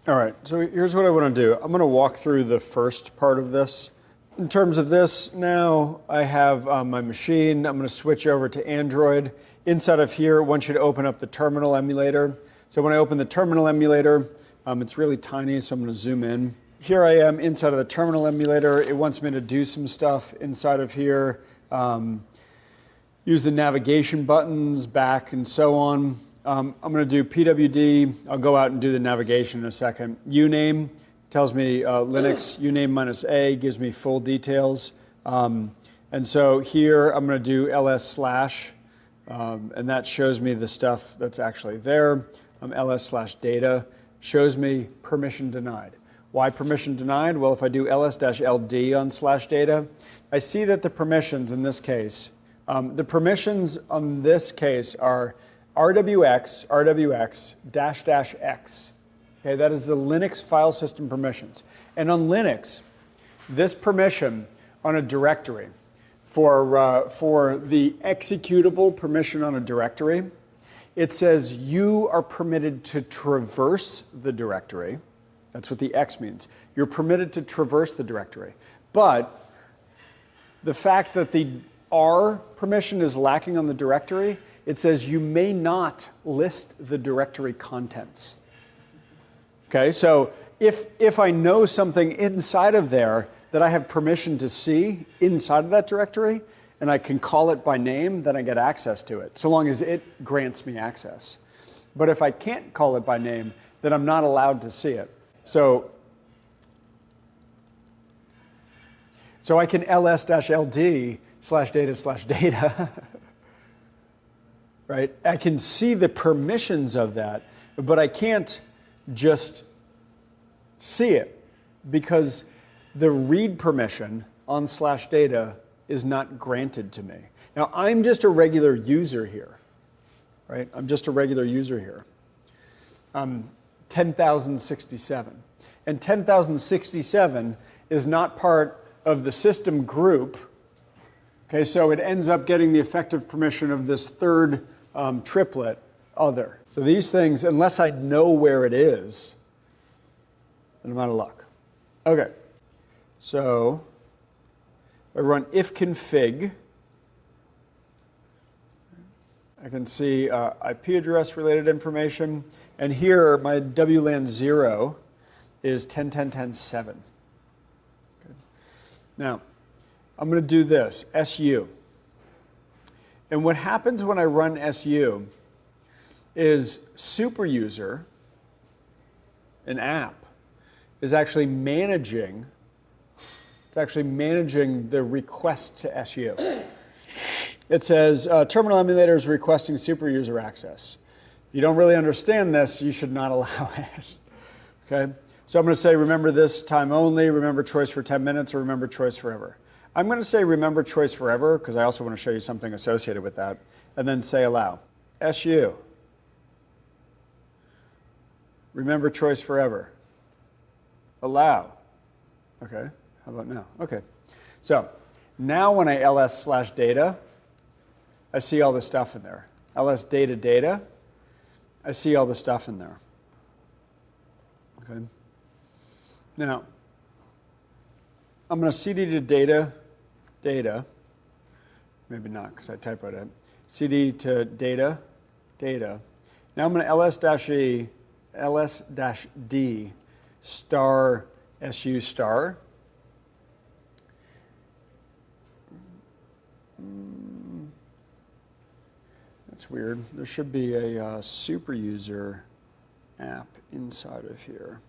All right, so here's what I want to do. I'm going to walk through the first part of this. In terms of this, now I have my machine. I'm going to switch over to Android. Inside of here, I want you to open up the terminal emulator. So when I open the terminal emulator, it's really tiny, so I'm going to zoom in. Here I am inside of the terminal emulator. It wants me to do some stuff inside of here. Use the navigation buttons, back, and so on. I'm going to do PWD. I'll go out and do the navigation in a second. Uname tells me Linux, uname -a gives me full details. And so here I'm going to do ls/, and that shows me the stuff that's actually there. ls/data shows me permission denied. Why permission denied? Well, if I do ls-ld on /data, I see that the permissions in this case, the permissions on this case are rwx, --x. Okay, that is the Linux file system permissions. And on Linux, this permission on a directory, for the executable permission on a directory, it says you are permitted to traverse the directory. That's what the X means. You're permitted to traverse the directory. But the fact that the R permission is lacking on the directory, it says you may not list the directory contents. Okay, so if I know something inside of there that I have permission to see inside of that directory, and I can call it by name, then I get access to it, so long as it grants me access. But if I can't call it by name, then I'm not allowed to see it. So I can ls-ld/data/data, right? I can see the permissions of that, but I can't just see it because the read permission on /data is not granted to me. Now, I'm just a regular user here, right? I'm just a regular user here. 10,067. And 10,067 is not part of the system group. Okay, so it ends up getting the effective permission of this third triplet, other. So these things, unless I know where it is, then I'm out of luck. Okay, so I run ifconfig. I can see IP address related information. And here, my WLAN 0 is 10.10.10.7. Good. Now, I'm going to do this, SU. And what happens when I run SU is superuser, an app, is actually managing, the request to SU. It says, terminal emulator is requesting superuser access. If you don't really understand this, you should not allow it. Okay? So I'm going to say, remember this time only, remember choice for 10 minutes, or remember choice forever. I'm going to say remember choice forever, because I also want to show you something associated with that, and then say allow. SU. Remember choice forever. Allow. Okay, how about now? Okay, so now when I ls/data, I see all the stuff in there. ls-data, I see all the stuff in there. Okay. Now, I'm going to cd to data, maybe not because I typoed it. cd to data. Now I'm going to ls-d star su star. That's weird. There should be a superuser app inside of here.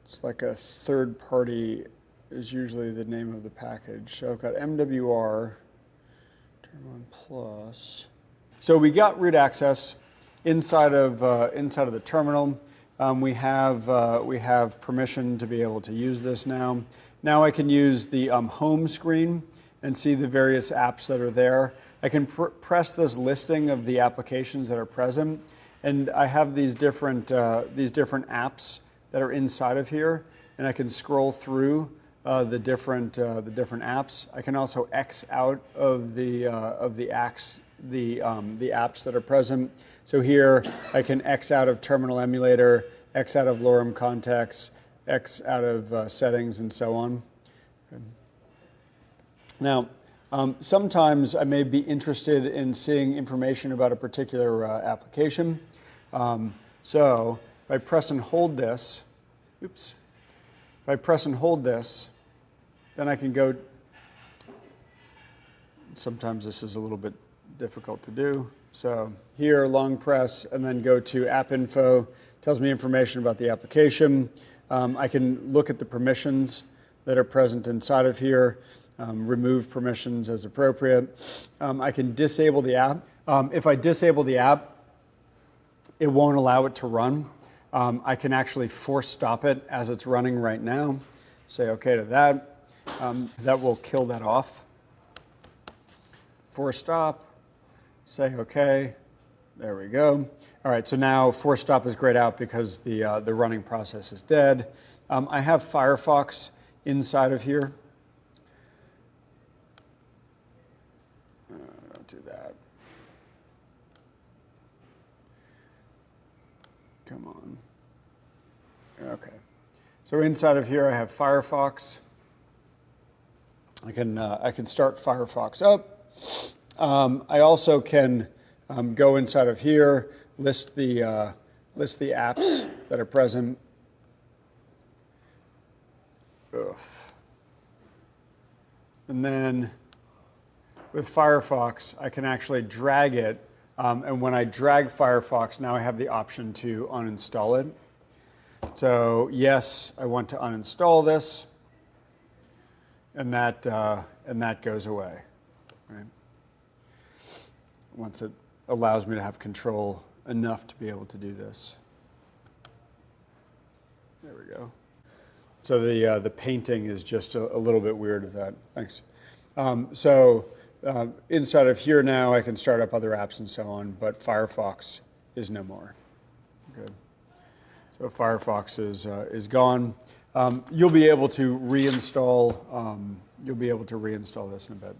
It's like a third party is usually the name of the package. So I've got MWR, turn on plus. So we got root access inside of the terminal. We have permission to be able to use this now. Now I can use the home screen and see the various apps that are there. I can press this listing of the applications that are present, and I have these different apps that are inside of here, and I can scroll through the different apps. I can also X out of the apps that are present. So here I can X out of terminal emulator, X out of lorem context, X out of settings, and so on. Okay. Now, sometimes I may be interested in seeing information about a particular application. So if I press and hold this, oops. If I press and hold this, then I can go, sometimes this is a little bit difficult to do. So here, long press, and then go to app info, tells me information about the application. I can look at the permissions that are present inside of here, remove permissions as appropriate. I can disable the app. If I disable the app, it won't allow it to run. I can actually force stop it as it's running right now. Say OK to that. That will kill that off. Force stop. Say OK. There we go. All right, so now force stop is grayed out because the running process is dead. I have Firefox inside of here. Don't do that. Come on. Okay. So inside of here I have Firefox. I can start Firefox up. I also can go inside of here, list the apps that are present. Ugh. And then with Firefox, I can actually drag it. And when I drag Firefox, now I have the option to uninstall it. So yes, I want to uninstall this, and that goes away. Right? Once it allows me to have control enough to be able to do this. There we go. So the painting is just a little bit weird of that. Thanks. Inside of here now, I can start up other apps and so on, but Firefox is no more. Good. So Firefox is gone. You'll be able to reinstall. You'll be able to reinstall this in a bit.